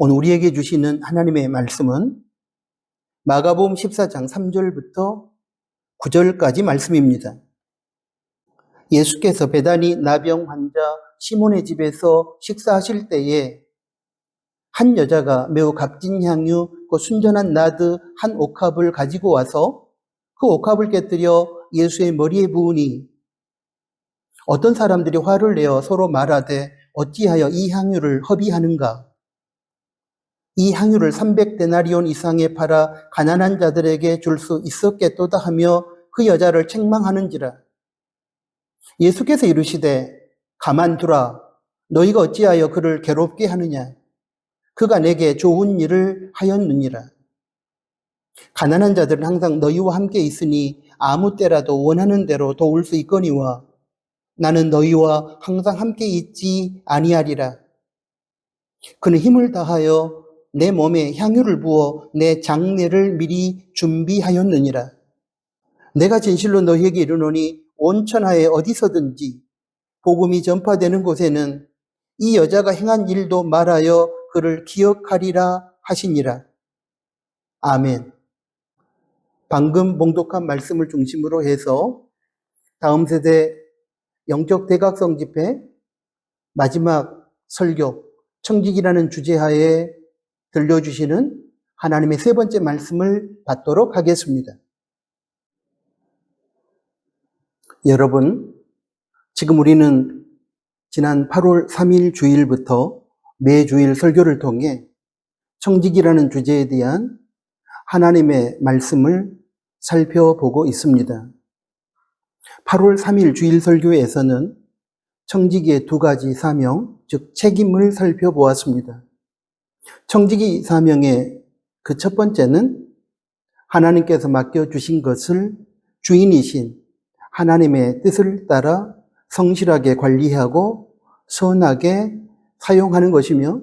오늘 우리에게 주시는 하나님의 말씀은 마가복음 14장 3절부터 9절까지 말씀입니다. 예수께서 베다니 나병 환자 시몬의 집에서 식사하실 때에 한 여자가 매우 값진 향유, 순전한 나드 한 옥합을 가지고 와서 그 옥합을 깨뜨려 예수의 머리에 부으니 어떤 사람들이 화를 내어 서로 말하되 어찌하여 이 향유를 허비하는가? 이 향유를 300데나리온 이상에 팔아 가난한 자들에게 줄 수 있었겠도다 하며 그 여자를 책망하는지라. 예수께서 이르시되 가만두라. 너희가 어찌하여 그를 괴롭게 하느냐? 그가 내게 좋은 일을 하였느니라. 가난한 자들은 항상 너희와 함께 있으니 아무 때라도 원하는 대로 도울 수 있거니와 나는 너희와 항상 함께 있지 아니하리라. 그는 힘을 다하여 내 몸에 향유를 부어 내 장례를 미리 준비하였느니라. 내가 진실로 너희에게 이르노니 온 천하에 어디서든지 복음이 전파되는 곳에는 이 여자가 행한 일도 말하여 그를 기억하리라 하시니라. 아멘. 방금 봉독한 말씀을 중심으로 해서 다음 세대 영적 대각성 집회 마지막 설교 청직이라는 주제하에 들려주시는 하나님의 세 번째 말씀을 받도록 하겠습니다. 여러분, 지금 우리는 지난 8월 3일 주일부터 매주일 설교를 통해 청직이라는 주제에 대한 하나님의 말씀을 살펴보고 있습니다. 8월 3일 주일 설교에서는 청지기의 두 가지 사명, 즉 책임을 살펴보았습니다. 청지기 사명의 그 첫 번째는 하나님께서 맡겨주신 것을 주인이신 하나님의 뜻을 따라 성실하게 관리하고 선하게 사용하는 것이며,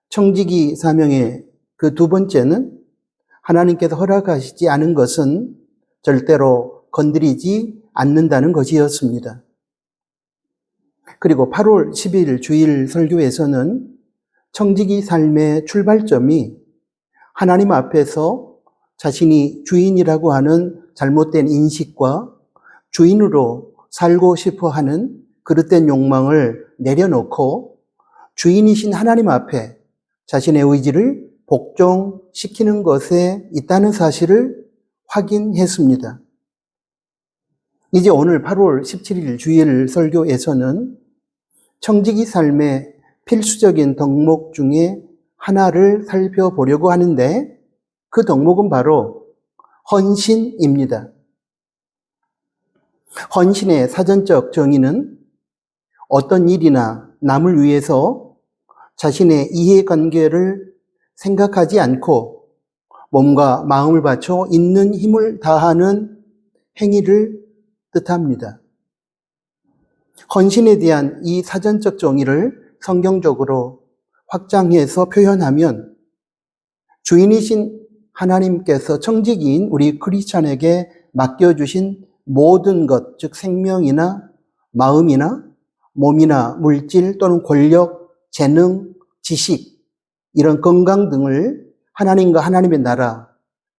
청지기 사명의 그 두 번째는 하나님께서 허락하시지 않은 것은 절대로 건드리지 않는다는 것이었습니다. 그리고 8월 10일 주일 설교에서는 청지기 삶의 출발점이 하나님 앞에서 자신이 주인이라고 하는 잘못된 인식과 주인으로 살고 싶어 하는 그릇된 욕망을 내려놓고 주인이신 하나님 앞에 자신의 의지를 복종시키는 것에 있다는 사실을 확인했습니다. 이제 오늘 8월 17일 주일 설교에서는 청지기 삶의 필수적인 덕목 중에 하나를 살펴보려고 하는데, 그 덕목은 바로 헌신입니다. 헌신의 사전적 정의는 어떤 일이나 남을 위해서 자신의 이해관계를 생각하지 않고 몸과 마음을 바쳐 있는 힘을 다하는 행위를 뜻합니다. 헌신에 대한 이 사전적 정의를 성경적으로 확장해서 표현하면 주인이신 하나님께서 청지기인 우리 크리스찬에게 맡겨주신 모든 것, 즉 생명이나 마음이나 몸이나 물질 또는 권력, 재능, 지식, 이런 건강 등을 하나님과 하나님의 나라,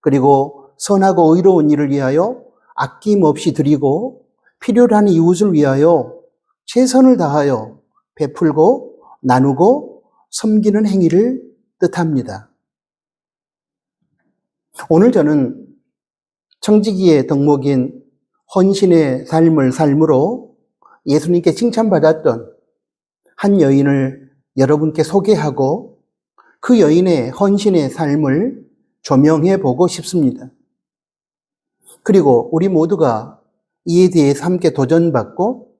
그리고 선하고 의로운 일을 위하여 아낌없이 드리고 필요로 하는 이웃을 위하여 최선을 다하여 베풀고 나누고 섬기는 행위를 뜻합니다. 오늘 저는 청지기의 덕목인 헌신의 삶을 삶으로 예수님께 칭찬받았던 한 여인을 여러분께 소개하고 그 여인의 헌신의 삶을 조명해 보고 싶습니다. 그리고 우리 모두가 이에 대해서 함께 도전받고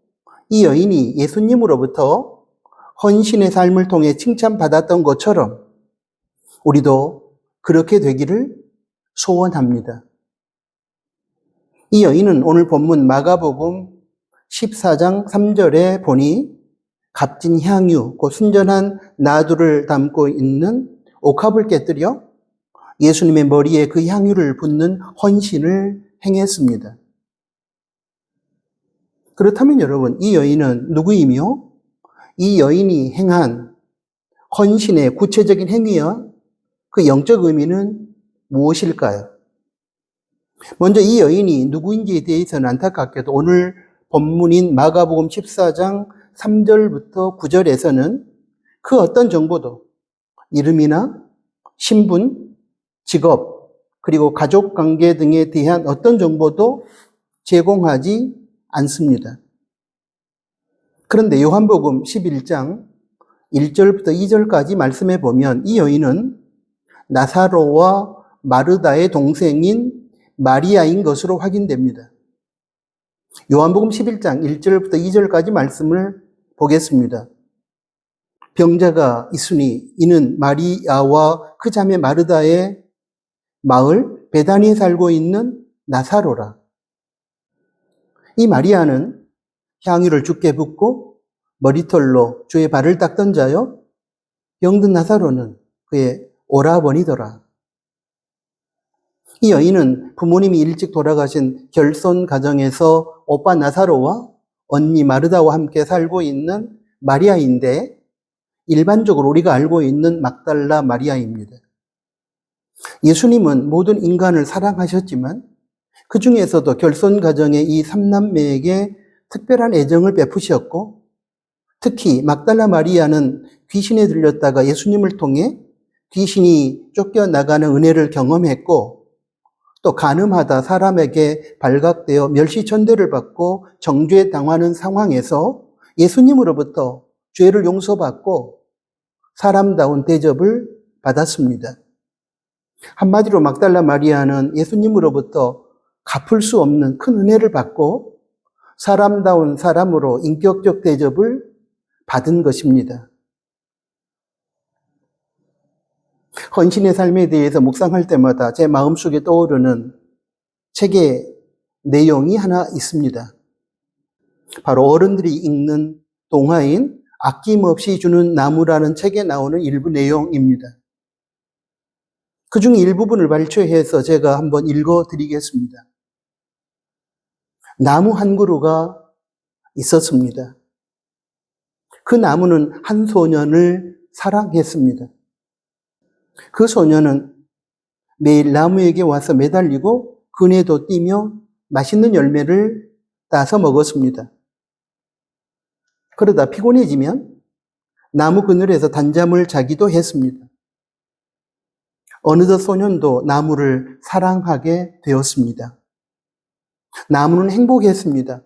이 여인이 예수님으로부터 헌신의 삶을 통해 칭찬받았던 것처럼 우리도 그렇게 되기를 소원합니다. 이 여인은 오늘 본문 마가복음 14장 3절에 보니 값진 향유, 그 순전한 나두를 담고 있는 옥합을 깨뜨려 예수님의 머리에 그 향유를 붓는 헌신을 행했습니다. 그렇다면 여러분, 이 여인은 누구이며 이 여인이 행한 헌신의 구체적인 행위와 그 영적 의미는 무엇일까요? 먼저 이 여인이 누구인지에 대해서는 안타깝게도 오늘 본문인 마가복음 14장 3절부터 9절에서는 그 어떤 정보도 이름이나 신분, 직업, 그리고 가족 관계 등에 대한 어떤 정보도 제공하지 않습니다. 그런데 요한복음 11장 1절부터 2절까지 말씀해 보면 이 여인은 나사로와 마르다의 동생인 마리아인 것으로 확인됩니다. 요한복음 11장 1절부터 2절까지 말씀을 보겠습니다. 병자가 있으니 이는 마리아와 그 자매 마르다의 마을 베다니에 살고 있는 나사로라. 이 마리아는 향유를 주께 붓고 머리털로 주의 발을 닦던 자요, 병든 나사로는 그의 오라버니더라. 이 여인은 부모님이 일찍 돌아가신 결손 가정에서 오빠 나사로와 언니 마르다와 함께 살고 있는 마리아인데 일반적으로 우리가 알고 있는 막달라 마리아입니다. 예수님은 모든 인간을 사랑하셨지만 그 중에서도 결손 가정의 이 삼남매에게 특별한 애정을 베푸셨고 특히 막달라 마리아는 귀신에 들렸다가 예수님을 통해 귀신이 쫓겨나가는 은혜를 경험했고 또 간음하다 사람에게 발각되어 멸시천대를 받고 정죄 당하는 상황에서 예수님으로부터 죄를 용서받고 사람다운 대접을 받았습니다. 한마디로 막달라 마리아는 예수님으로부터 갚을 수 없는 큰 은혜를 받고 사람다운 사람으로 인격적 대접을 받은 것입니다. 헌신의 삶에 대해서 묵상할 때마다 제 마음속에 떠오르는 책의 내용이 하나 있습니다. 바로 어른들이 읽는 동화인 아낌없이 주는 나무라는 책에 나오는 일부 내용입니다. 그중 일부분을 발췌해서 제가 한번 읽어드리겠습니다. 나무 한 그루가 있었습니다. 그 나무는 한 소년을 사랑했습니다. 그 소년은 매일 나무에게 와서 매달리고 그네도 뛰며 맛있는 열매를 따서 먹었습니다. 그러다 피곤해지면 나무 그늘에서 단잠을 자기도 했습니다. 어느덧 소년도 나무를 사랑하게 되었습니다. 나무는 행복했습니다.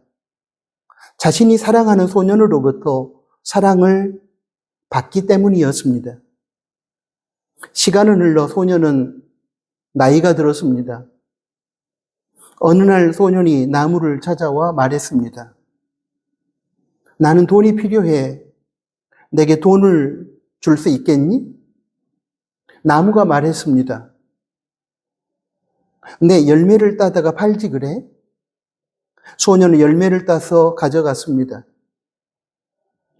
자신이 사랑하는 소년으로부터 사랑을 받기 때문이었습니다. 시간은 흘러 소년은 나이가 들었습니다. 어느 날 소년이 나무를 찾아와 말했습니다. 나는 돈이 필요해. 내게 돈을 줄 수 있겠니? 나무가 말했습니다. 내 열매를 따다가 팔지 그래? 소년은 열매를 따서 가져갔습니다.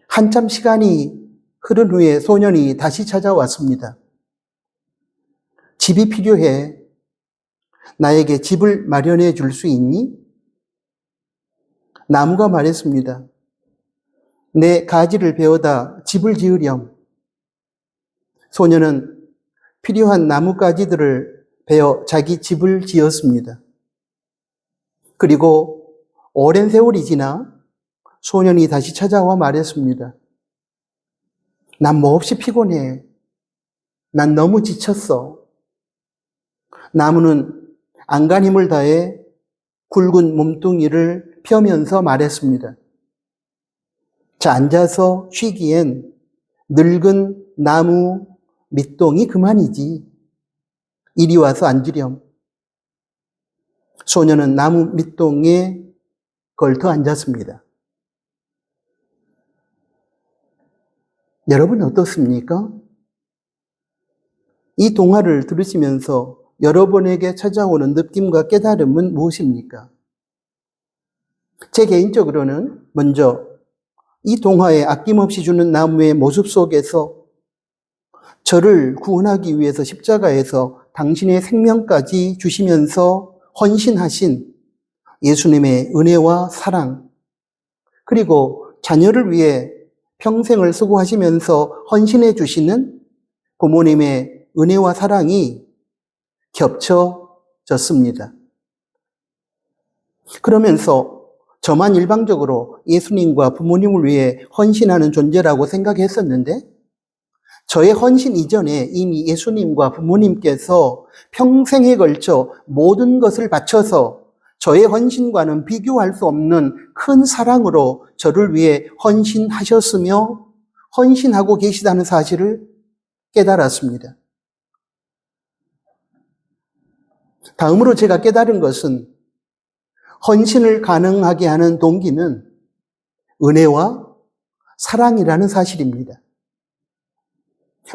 한참 시간이 흐른 후에 소년이 다시 찾아왔습니다. 집이 필요해. 나에게 집을 마련해 줄 수 있니? 나무가 말했습니다. 내 가지를 베어다 집을 지으렴. 소년은 필요한 나뭇가지들을 베어 자기 집을 지었습니다. 그리고 오랜 세월이 지나 소년이 다시 찾아와 말했습니다. 난 몹시 피곤해. 난 너무 지쳤어. 나무는 안간 힘을 다해 굵은 몸뚱이를 펴면서 말했습니다. 자, 앉아서 쉬기엔 늙은 나무 밑동이 그만이지. 이리 와서 앉으렴. 소년은 나무 밑동에 걸터 앉았습니다. 여러분 어떻습니까? 이 동화를 들으시면서 여러분에게 찾아오는 느낌과 깨달음은 무엇입니까? 제 개인적으로는 먼저 이 동화에 아낌없이 주는 나무의 모습 속에서 저를 구원하기 위해서 십자가에서 당신의 생명까지 주시면서 헌신하신 예수님의 은혜와 사랑, 그리고 자녀를 위해 평생을 수고하시면서 헌신해 주시는 부모님의 은혜와 사랑이 겹쳐졌습니다. 그러면서 저만 일방적으로 예수님과 부모님을 위해 헌신하는 존재라고 생각했었는데, 저의 헌신 이전에 이미 예수님과 부모님께서 평생에 걸쳐 모든 것을 바쳐서 저의 헌신과는 비교할 수 없는 큰 사랑으로 저를 위해 헌신하셨으며 헌신하고 계시다는 사실을 깨달았습니다. 다음으로 제가 깨달은 것은 헌신을 가능하게 하는 동기는 은혜와 사랑이라는 사실입니다.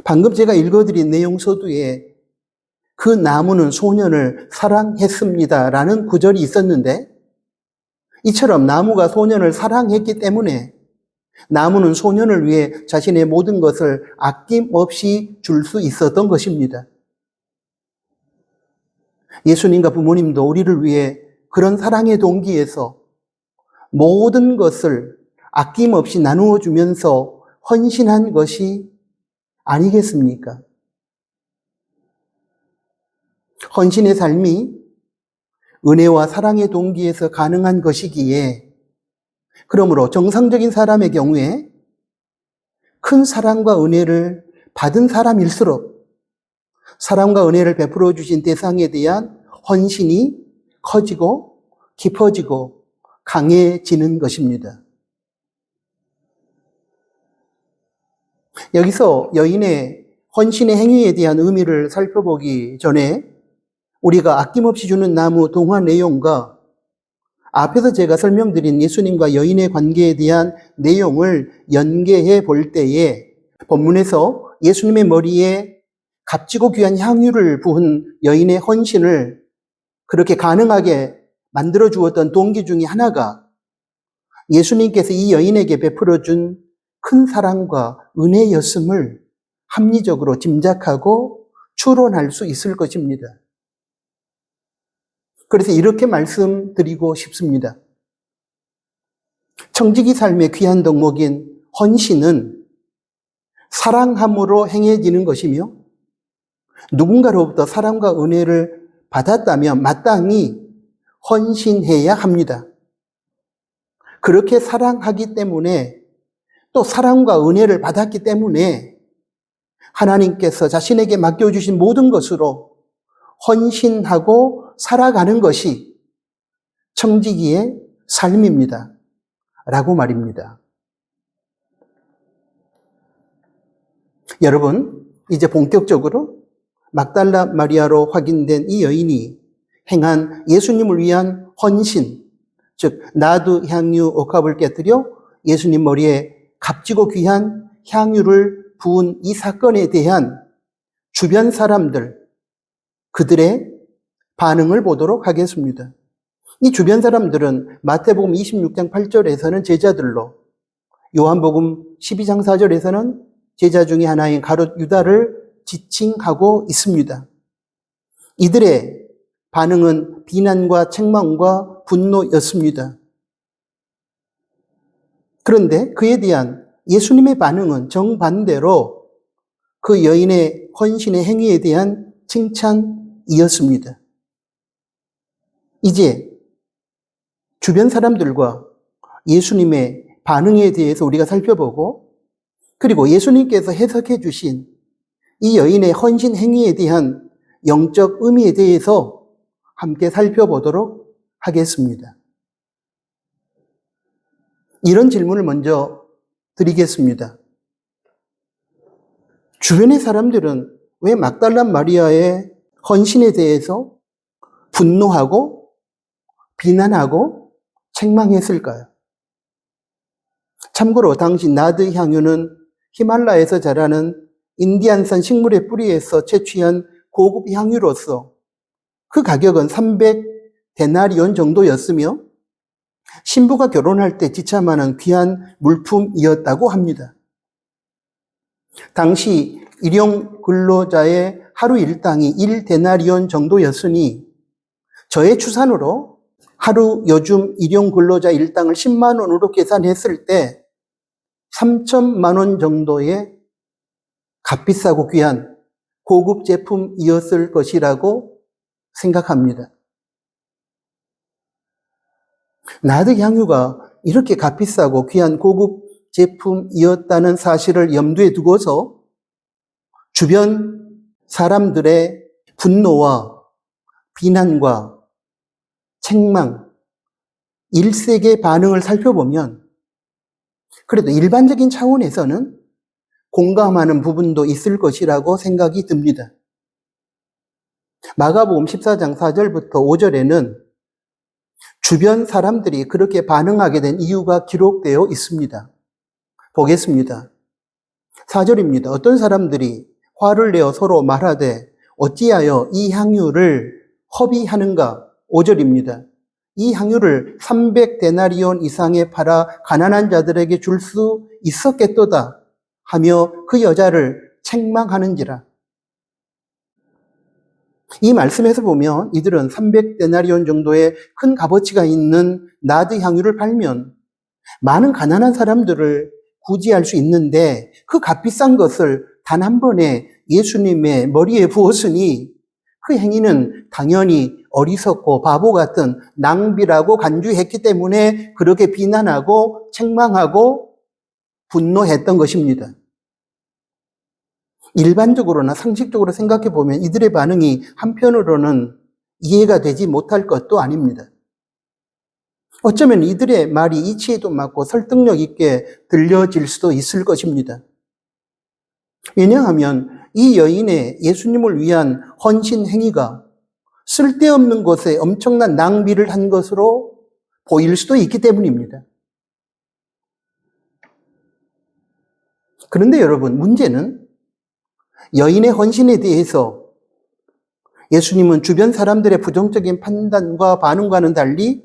방금 제가 읽어드린 내용 서두에 그 나무는 소년을 사랑했습니다라는 구절이 있었는데, 이처럼 나무가 소년을 사랑했기 때문에 나무는 소년을 위해 자신의 모든 것을 아낌없이 줄 수 있었던 것입니다. 예수님과 부모님도 우리를 위해 그런 사랑의 동기에서 모든 것을 아낌없이 나누어 주면서 헌신한 것이 아니겠습니까? 헌신의 삶이 은혜와 사랑의 동기에서 가능한 것이기에, 그러므로 정상적인 사람의 경우에 큰 사랑과 은혜를 받은 사람일수록 사랑과 은혜를 베풀어 주신 대상에 대한 헌신이 커지고 깊어지고 강해지는 것입니다. 여기서 여인의 헌신의 행위에 대한 의미를 살펴보기 전에 우리가 아낌없이 주는 나무 동화 내용과 앞에서 제가 설명드린 예수님과 여인의 관계에 대한 내용을 연계해 볼 때에, 본문에서 예수님의 머리에 값지고 귀한 향유를 부은 여인의 헌신을 그렇게 가능하게 만들어 주었던 동기 중에 하나가 예수님께서 이 여인에게 베풀어 준 큰 사랑과 은혜였음을 합리적으로 짐작하고 추론할 수 있을 것입니다. 그래서 이렇게 말씀드리고 싶습니다. 청지기 삶의 귀한 덕목인 헌신은 사랑함으로 행해지는 것이며, 누군가로부터 사랑과 은혜를 받았다면 마땅히 헌신해야 합니다. 그렇게 사랑하기 때문에, 또 사랑과 은혜를 받았기 때문에 하나님께서 자신에게 맡겨주신 모든 것으로 헌신하고 살아가는 것이 청지기의 삶입니다. 라고 말입니다. 여러분, 이제 본격적으로 막달라 마리아로 확인된 이 여인이 행한 예수님을 위한 헌신, 즉 나드 향유 옥합을 깨뜨려 예수님 머리에 값지고 귀한 향유를 부은 이 사건에 대한 주변 사람들, 그들의 반응을 보도록 하겠습니다. 이 주변 사람들은 마태복음 26장 8절에서는 제자들로, 요한복음 12장 4절에서는 제자 중에 하나인 가룟 유다를 지칭하고 있습니다. 이들의 반응은 비난과 책망과 분노였습니다. 그런데 그에 대한 예수님의 반응은 정반대로 그 여인의 헌신의 행위에 대한 칭찬이었습니다. 이제 주변 사람들과 예수님의 반응에 대해서 우리가 살펴보고, 그리고 예수님께서 해석해 주신 이 여인의 헌신 행위에 대한 영적 의미에 대해서 함께 살펴보도록 하겠습니다. 이런 질문을 먼저 드리겠습니다. 주변의 사람들은 왜 막달라 마리아의 헌신에 대해서 분노하고 비난하고 책망했을까요? 참고로 당시 나드 향유는 히말라야에서 자라는 인디안산 식물의 뿌리에서 채취한 고급 향유로서 그 가격은 300데나리온 정도였으며 신부가 결혼할 때 지참하는 귀한 물품이었다고 합니다. 당시 일용 근로자의 하루 일당이 1데나리온 정도였으니 저의 추산으로 하루 요즘 일용 근로자 일당을 10만 원으로 계산했을 때 3천만 원 정도의 값비싸고 귀한 고급 제품이었을 것이라고 생각합니다. 나드 향유가 이렇게 값비싸고 귀한 고급 제품이었다는 사실을 염두에 두고서 주변 사람들의 분노와 비난과 책망, 일색의 반응을 살펴보면 그래도 일반적인 차원에서는 공감하는 부분도 있을 것이라고 생각이 듭니다. 마가복음 14장 4절부터 5절에는 주변 사람들이 그렇게 반응하게 된 이유가 기록되어 있습니다. 보겠습니다. 4절입니다. 어떤 사람들이 화를 내어 서로 말하되 어찌하여 이 향유를 허비하는가? 5절입니다. 이 향유를 300데나리온 이상에 팔아 가난한 자들에게 줄 수 있었겠도다 하며 그 여자를 책망하는지라. 이 말씀에서 보면 이들은 300데나리온 정도의 큰 값어치가 있는 나드 향유를 팔면 많은 가난한 사람들을 구제할 수 있는데 그 값비싼 것을 단 한 번에 예수님의 머리에 부었으니 그 행위는 당연히 어리석고 바보 같은 낭비라고 간주했기 때문에 그렇게 비난하고 책망하고 분노했던 것입니다. 일반적으로나 상식적으로 생각해 보면 이들의 반응이 한편으로는 이해가 되지 못할 것도 아닙니다. 어쩌면 이들의 말이 이치에도 맞고 설득력 있게 들려질 수도 있을 것입니다. 왜냐하면 이 여인의 예수님을 위한 헌신 행위가 쓸데없는 것에 엄청난 낭비를 한 것으로 보일 수도 있기 때문입니다. 그런데 여러분, 문제는 여인의 헌신에 대해서 예수님은 주변 사람들의 부정적인 판단과 반응과는 달리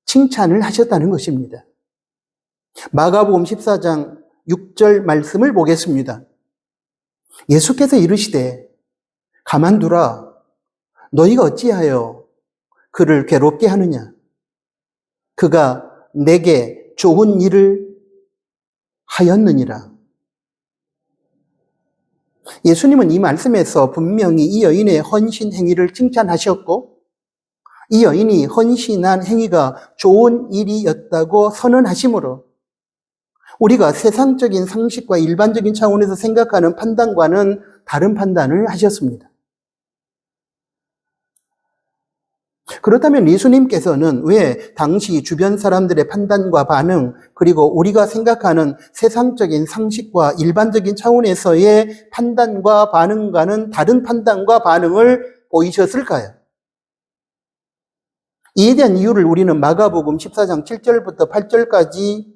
칭찬을 하셨다는 것입니다. 마가복음 14장 6절 말씀을 보겠습니다. 예수께서 이르시되 가만두라 너희가 어찌하여 그를 괴롭게 하느냐 그가 내게 좋은 일을 하였느니라. 예수님은 이 말씀에서 분명히 이 여인의 헌신 행위를 칭찬하셨고 이 여인이 헌신한 행위가 좋은 일이었다고 선언하심으로 우리가 세상적인 상식과 일반적인 차원에서 생각하는 판단과는 다른 판단을 하셨습니다. 그렇다면 예수님께서는 왜 당시 주변 사람들의 판단과 반응, 그리고 우리가 생각하는 세상적인 상식과 일반적인 차원에서의 판단과 반응과는 다른 판단과 반응을 보이셨을까요? 이에 대한 이유를 우리는 마가복음 14장 7절부터 8절까지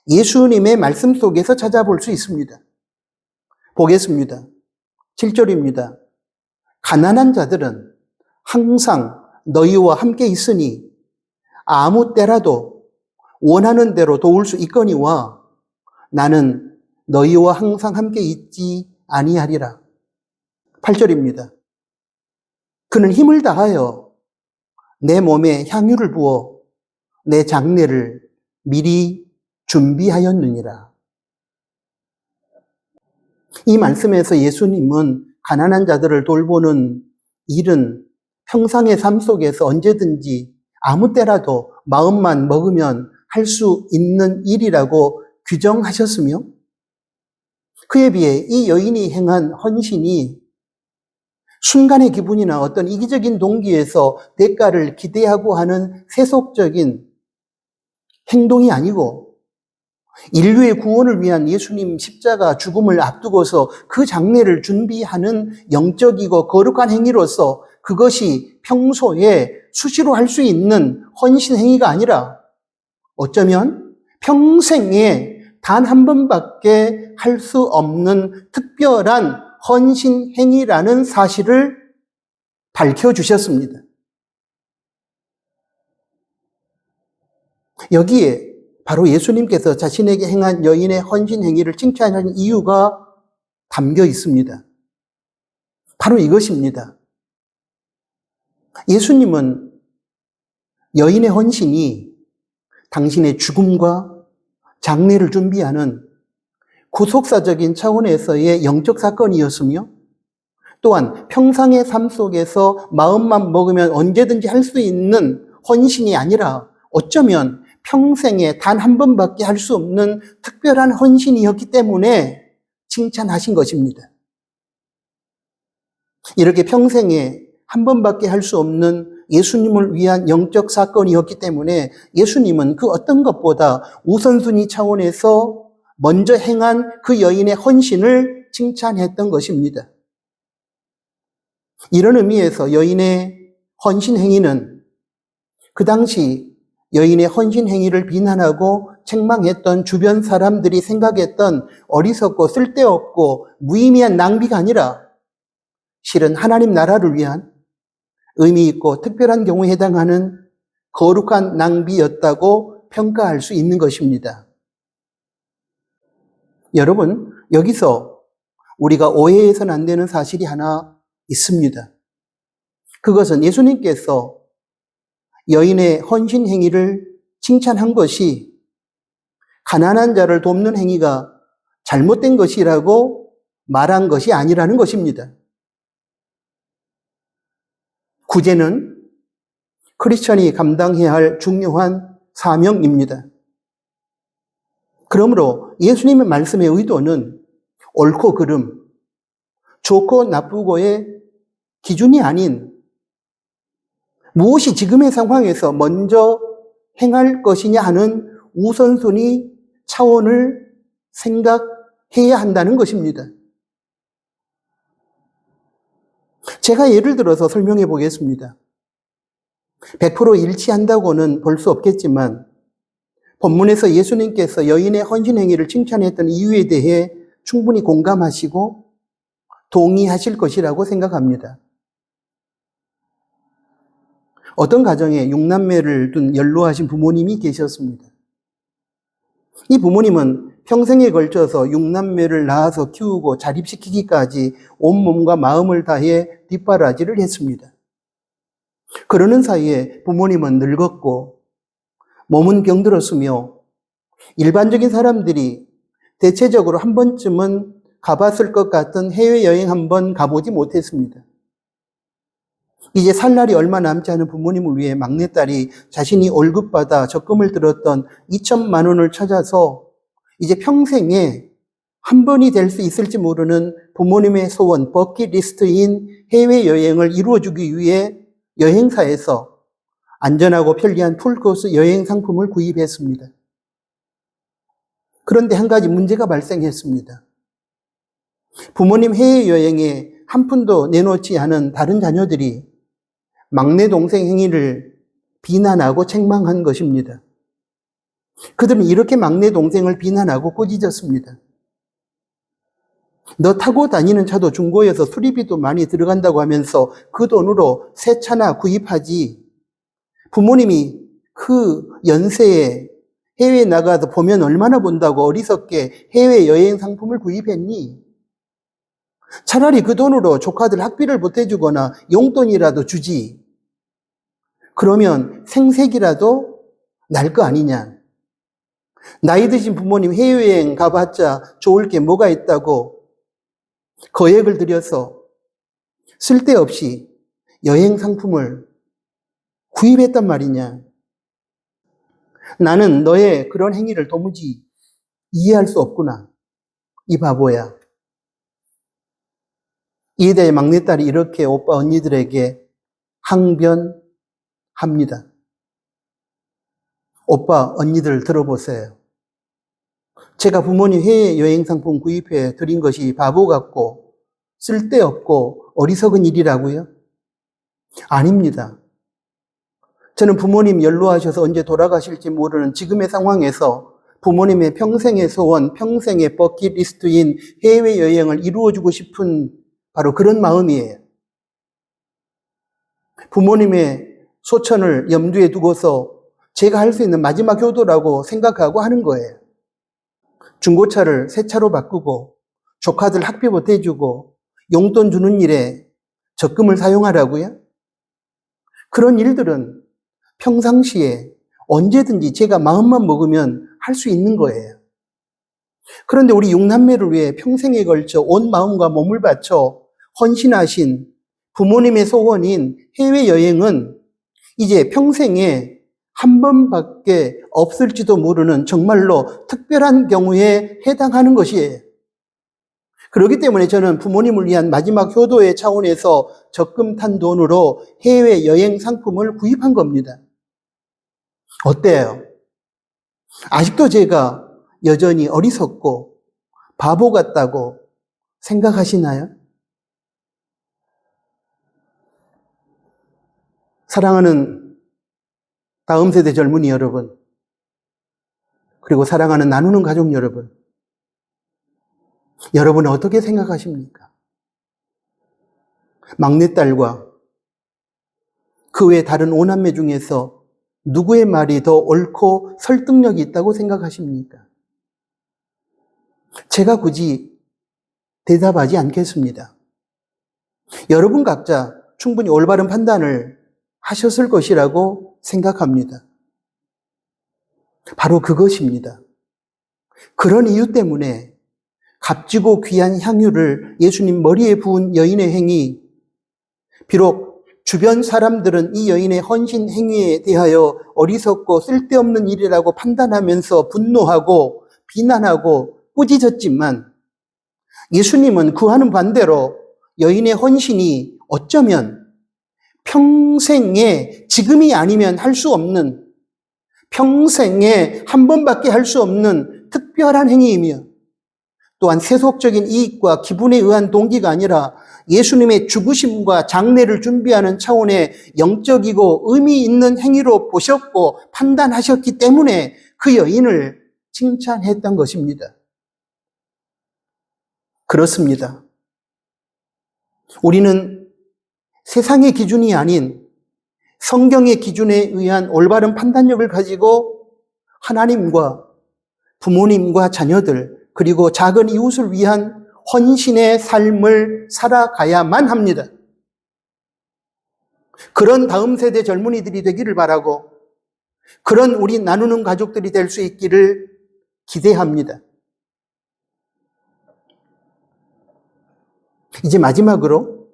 예수님의 말씀 속에서 찾아볼 수 있습니다. 보겠습니다. 7절입니다. 가난한 자들은 항상 너희와 함께 있으니 아무 때라도 원하는 대로 도울 수 있거니와 나는 너희와 항상 함께 있지 아니하리라. 8절입니다. 그는 힘을 다하여 내 몸에 향유를 부어 내 장례를 미리 준비하였느니라. 이 말씀에서 예수님은 가난한 자들을 돌보는 일은 평상의 삶 속에서 언제든지 아무 때라도 마음만 먹으면 할 수 있는 일이라고 규정하셨으며 그에 비해 이 여인이 행한 헌신이 순간의 기분이나 어떤 이기적인 동기에서 대가를 기대하고 하는 세속적인 행동이 아니고 인류의 구원을 위한 예수님 십자가 죽음을 앞두고서 그 장례를 준비하는 영적이고 거룩한 행위로서 그것이 평소에 수시로 할 수 있는 헌신 행위가 아니라 어쩌면 평생에 단 한 번밖에 할 수 없는 특별한 헌신 행위라는 사실을 밝혀주셨습니다. 여기에 바로 예수님께서 자신에게 행한 여인의 헌신 행위를 칭찬하는 이유가 담겨 있습니다. 바로 이것입니다. 예수님은 여인의 헌신이 당신의 죽음과 장례를 준비하는 구속사적인 차원에서의 영적 사건이었으며 또한 평상의 삶 속에서 마음만 먹으면 언제든지 할 수 있는 헌신이 아니라 어쩌면 평생에 단 한 번밖에 할 수 없는 특별한 헌신이었기 때문에 칭찬하신 것입니다. 이렇게 평생에 한 번밖에 할 수 없는 예수님을 위한 영적 사건이었기 때문에 예수님은 그 어떤 것보다 우선순위 차원에서 먼저 행한 그 여인의 헌신을 칭찬했던 것입니다. 이런 의미에서 여인의 헌신 행위는 그 당시 여인의 헌신 행위를 비난하고 책망했던 주변 사람들이 생각했던 어리석고 쓸데없고 무의미한 낭비가 아니라 실은 하나님 나라를 위한 의미 있고 특별한 경우에 해당하는 거룩한 낭비였다고 평가할 수 있는 것입니다. 여러분, 여기서 우리가 오해해서는 안 되는 사실이 하나 있습니다. 그것은 예수님께서 여인의 헌신 행위를 칭찬한 것이 가난한 자를 돕는 행위가 잘못된 것이라고 말한 것이 아니라는 것입니다. 구제는 크리스천이 감당해야 할 중요한 사명입니다. 그러므로 예수님의 말씀의 의도는 옳고 그름, 좋고 나쁘고의 기준이 아닌 무엇이 지금의 상황에서 먼저 행할 것이냐 하는 우선순위 차원을 생각해야 한다는 것입니다. 제가 예를 들어서 설명해 보겠습니다. 100% 일치한다고는 볼 수 없겠지만 본문에서 예수님께서 여인의 헌신 행위를 칭찬했던 이유에 대해 충분히 공감하시고 동의하실 것이라고 생각합니다. 어떤 가정에 6남매를 둔 연로하신 부모님이 계셨습니다. 이 부모님은 평생에 걸쳐서 6남매를 낳아서 키우고 자립시키기까지 온몸과 마음을 다해 뒷바라지를 했습니다. 그러는 사이에 부모님은 늙었고 몸은 병들었으며 일반적인 사람들이 대체적으로 한 번쯤은 가봤을 것 같은 해외여행 한 번 가보지 못했습니다. 이제 살 날이 얼마 남지 않은 부모님을 위해 막내딸이 자신이 월급 받아 적금을 들었던 2천만 원을 찾아서 이제 평생에 한 번이 될 수 있을지 모르는 부모님의 소원, 버킷리스트인 해외여행을 이루어주기 위해 여행사에서 안전하고 편리한 풀코스 여행 상품을 구입했습니다. 그런데 한 가지 문제가 발생했습니다. 부모님 해외여행에 한 푼도 내놓지 않은 다른 자녀들이 막내 동생 행위를 비난하고 책망한 것입니다. 그들은 이렇게 막내 동생을 비난하고 꾸짖었습니다. 너 타고 다니는 차도 중고여서 수리비도 많이 들어간다고 하면서 그 돈으로 새 차나 구입하지. 부모님이 그 연세에 해외에 나가서 보면 얼마나 본다고 어리석게 해외여행 상품을 구입했니? 차라리 그 돈으로 조카들 학비를 보태주거나 용돈이라도 주지. 그러면 생색이라도 날 거 아니냐. 나이 드신 부모님 해외여행 가봤자 좋을 게 뭐가 있다고 거액을 들여서 쓸데없이 여행 상품을 구입했단 말이냐. 나는 너의 그런 행위를 도무지 이해할 수 없구나. 이 바보야. 이에 대해 막내딸이 이렇게 오빠 언니들에게 항변합니다. 오빠 언니들 들어보세요. 제가 부모님 해외여행 상품 구입해 드린 것이 바보 같고 쓸데없고 어리석은 일이라고요? 아닙니다. 저는 부모님 연로하셔서 언제 돌아가실지 모르는 지금의 상황에서 부모님의 평생의 소원, 평생의 버킷리스트인 해외여행을 이루어주고 싶은 바로 그런 마음이에요. 부모님의 소천을 염두에 두고서 제가 할 수 있는 마지막 효도라고 생각하고 하는 거예요. 중고차를 새 차로 바꾸고 조카들 학비 보태주고 용돈 주는 일에 적금을 사용하라고요? 그런 일들은 평상시에 언제든지 제가 마음만 먹으면 할 수 있는 거예요. 그런데 우리 육남매를 위해 평생에 걸쳐 온 마음과 몸을 바쳐 헌신하신 부모님의 소원인 해외여행은 이제 평생에 한 번밖에 없을지도 모르는 정말로 특별한 경우에 해당하는 것이에요. 그렇기 때문에 저는 부모님을 위한 마지막 효도의 차원에서 적금 탄 돈으로 해외여행 상품을 구입한 겁니다. 어때요? 아직도 제가 여전히 어리석고 바보 같다고 생각하시나요? 사랑하는 다음 세대 젊은이 여러분, 그리고 사랑하는 나누는 가족 여러분, 여러분은 어떻게 생각하십니까? 막내딸과 그 외 다른 오남매 중에서 누구의 말이 더 옳고 설득력이 있다고 생각하십니까? 제가 굳이 대답하지 않겠습니다. 여러분 각자 충분히 올바른 판단을 하셨을 것이라고 생각합니다. 바로 그것입니다. 그런 이유 때문에 값지고 귀한 향유를 예수님 머리에 부은 여인의 행위, 비록 주변 사람들은 이 여인의 헌신 행위에 대하여 어리석고 쓸데없는 일이라고 판단하면서 분노하고 비난하고 꾸짖었지만 예수님은 그와는 반대로 여인의 헌신이 어쩌면 평생에 지금이 아니면 할 수 없는, 평생에 한 번밖에 할 수 없는 특별한 행위이며 또한 세속적인 이익과 기분에 의한 동기가 아니라 예수님의 죽으심과 장례를 준비하는 차원의 영적이고 의미 있는 행위로 보셨고 판단하셨기 때문에 그 여인을 칭찬했던 것입니다. 그렇습니다. 우리는 세상의 기준이 아닌 성경의 기준에 의한 올바른 판단력을 가지고 하나님과 부모님과 자녀들 그리고 작은 이웃을 위한 헌신의 삶을 살아가야만 합니다. 그런 다음 세대 젊은이들이 되기를 바라고 그런 우리 나누는 가족들이 될 수 있기를 기대합니다. 이제 마지막으로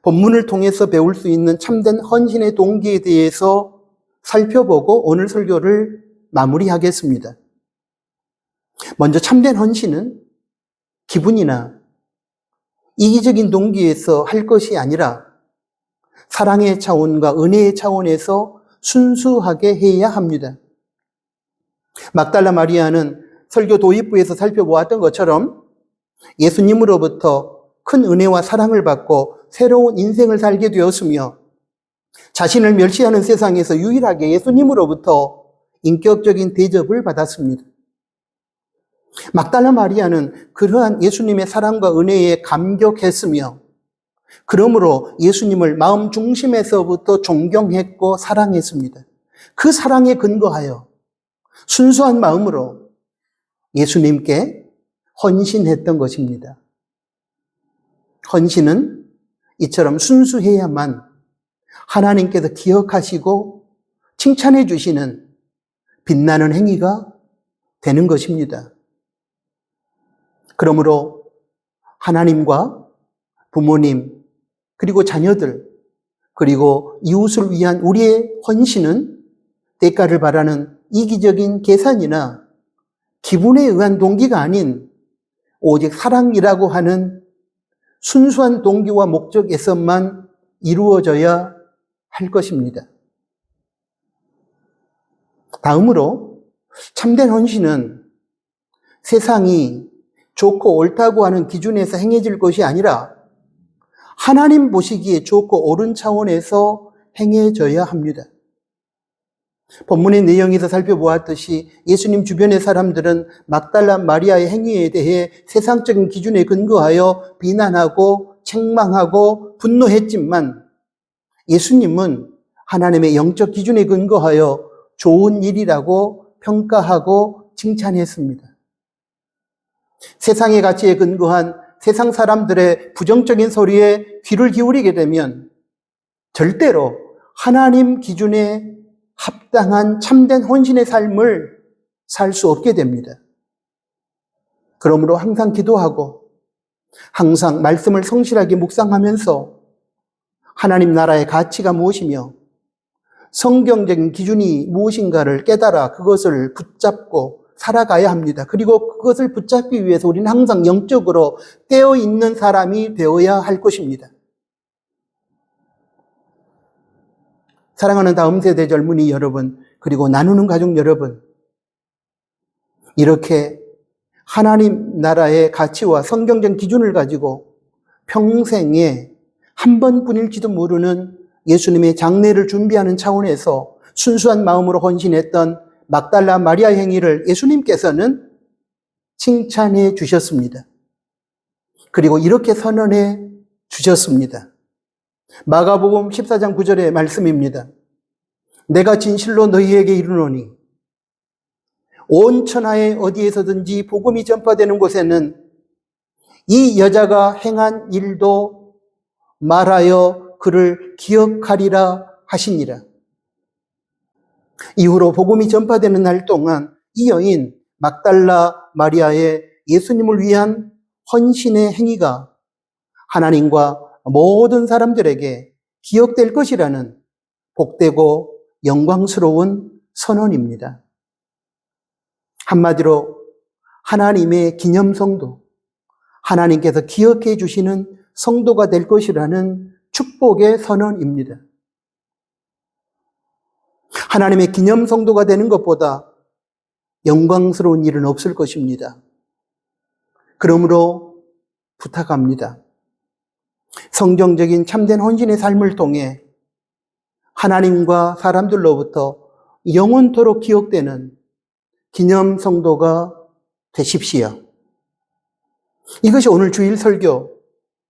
본문을 통해서 배울 수 있는 참된 헌신의 동기에 대해서 살펴보고 오늘 설교를 마무리하겠습니다. 먼저 참된 헌신은 기분이나 이기적인 동기에서 할 것이 아니라 사랑의 차원과 은혜의 차원에서 순수하게 해야 합니다. 막달라 마리아는 설교 도입부에서 살펴보았던 것처럼 예수님으로부터 큰 은혜와 사랑을 받고 새로운 인생을 살게 되었으며 자신을 멸시하는 세상에서 유일하게 예수님으로부터 인격적인 대접을 받았습니다. 막달라 마리아는 그러한 예수님의 사랑과 은혜에 감격했으며 그러므로 예수님을 마음 중심에서부터 존경했고 사랑했습니다. 그 사랑에 근거하여 순수한 마음으로 예수님께 헌신했던 것입니다. 헌신은 이처럼 순수해야만 하나님께서 기억하시고 칭찬해 주시는 빛나는 행위가 되는 것입니다. 그러므로 하나님과 부모님, 그리고 자녀들, 그리고 이웃을 위한 우리의 헌신은 대가를 바라는 이기적인 계산이나 기분에 의한 동기가 아닌 오직 사랑이라고 하는 순수한 동기와 목적에서만 이루어져야 할 것입니다. 다음으로 참된 헌신은 세상이 좋고 옳다고 하는 기준에서 행해질 것이 아니라 하나님 보시기에 좋고 옳은 차원에서 행해져야 합니다. 본문의 내용에서 살펴보았듯이 예수님 주변의 사람들은 막달라 마리아의 행위에 대해 세상적인 기준에 근거하여 비난하고 책망하고 분노했지만 예수님은 하나님의 영적 기준에 근거하여 좋은 일이라고 평가하고 칭찬했습니다. 세상의 가치에 근거한 세상 사람들의 부정적인 소리에 귀를 기울이게 되면 절대로 하나님 기준에 합당한 참된 헌신의 삶을 살 수 없게 됩니다. 그러므로 항상 기도하고 항상 말씀을 성실하게 묵상하면서 하나님 나라의 가치가 무엇이며 성경적인 기준이 무엇인가를 깨달아 그것을 붙잡고 살아가야 합니다. 그리고 그것을 붙잡기 위해서 우리는 항상 영적으로 깨어있는 사람이 되어야 할 것입니다. 사랑하는 다음 세대 젊은이 여러분, 그리고 나누는 가족 여러분, 이렇게 하나님 나라의 가치와 성경적 기준을 가지고 평생에 한 번뿐일지도 모르는 예수님의 장례를 준비하는 차원에서 순수한 마음으로 헌신했던 막달라 마리아 행위를 예수님께서는 칭찬해 주셨습니다. 그리고 이렇게 선언해 주셨습니다. 마가복음 14장 9절의 말씀입니다. 내가 진실로 너희에게 이르노니 온 천하에 어디에서든지 복음이 전파되는 곳에는 이 여자가 행한 일도 말하여 그를 기억하리라 하시니라. 이후로 복음이 전파되는 날 동안 이 여인 막달라 마리아의 예수님을 위한 헌신의 행위가 하나님과 모든 사람들에게 기억될 것이라는 복되고 영광스러운 선언입니다. 한마디로 하나님의 기념성도, 하나님께서 기억해 주시는 성도가 될 것이라는 축복의 선언입니다. 하나님의 기념 성도가 되는 것보다 영광스러운 일은 없을 것입니다. 그러므로 부탁합니다. 성경적인 참된 헌신의 삶을 통해 하나님과 사람들로부터 영원토록 기억되는 기념 성도가 되십시오. 이것이 오늘 주일 설교,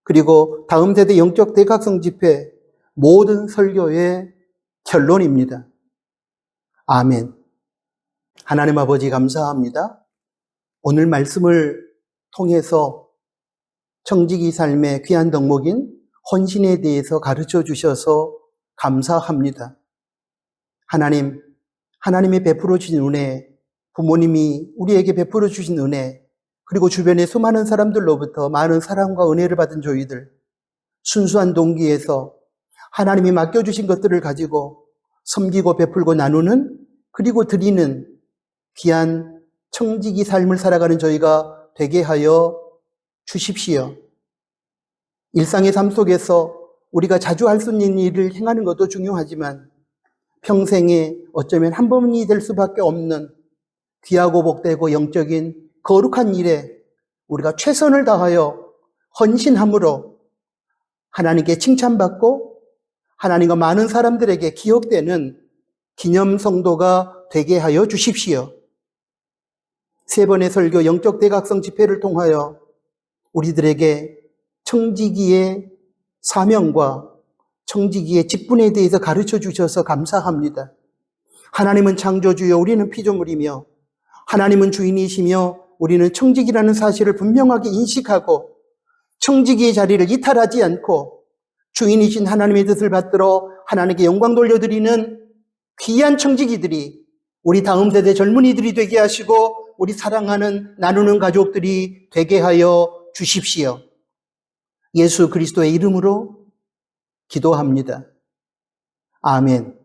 그리고 다음 세대 영적 대각성 집회 모든 설교의 결론입니다. 아멘. 하나님 아버지 감사합니다. 오늘 말씀을 통해서 청지기 삶의 귀한 덕목인 헌신에 대해서 가르쳐 주셔서 감사합니다. 하나님, 하나님이 베풀어 주신 은혜, 부모님이 우리에게 베풀어 주신 은혜, 그리고 주변의 수많은 사람들로부터 많은 사랑과 은혜를 받은 저희들, 순수한 동기에서 하나님이 맡겨주신 것들을 가지고 섬기고 베풀고 나누는, 그리고 드리는 귀한 청지기 삶을 살아가는 저희가 되게 하여 주십시오. 일상의 삶 속에서 우리가 자주 할 수 있는 일을 행하는 것도 중요하지만 평생에 어쩌면 한 번이 될 수밖에 없는 귀하고 복되고 영적인 거룩한 일에 우리가 최선을 다하여 헌신함으로 하나님께 칭찬받고 하나님과 많은 사람들에게 기억되는 기념 성도가 되게 하여 주십시오. 세 번의 설교 영적 대각성 집회를 통하여 우리들에게 청지기의 사명과 청지기의 직분에 대해서 가르쳐 주셔서 감사합니다. 하나님은 창조주여 우리는 피조물이며 하나님은 주인이시며 우리는 청지기라는 사실을 분명하게 인식하고 청지기의 자리를 이탈하지 않고 주인이신 하나님의 뜻을 받들어 하나님께 영광 돌려드리는 귀한 청지기들이 우리 다음 세대 젊은이들이 되게 하시고 우리 사랑하는 나누는 가족들이 되게 하여 주십시오. 예수 그리스도의 이름으로 기도합니다. 아멘.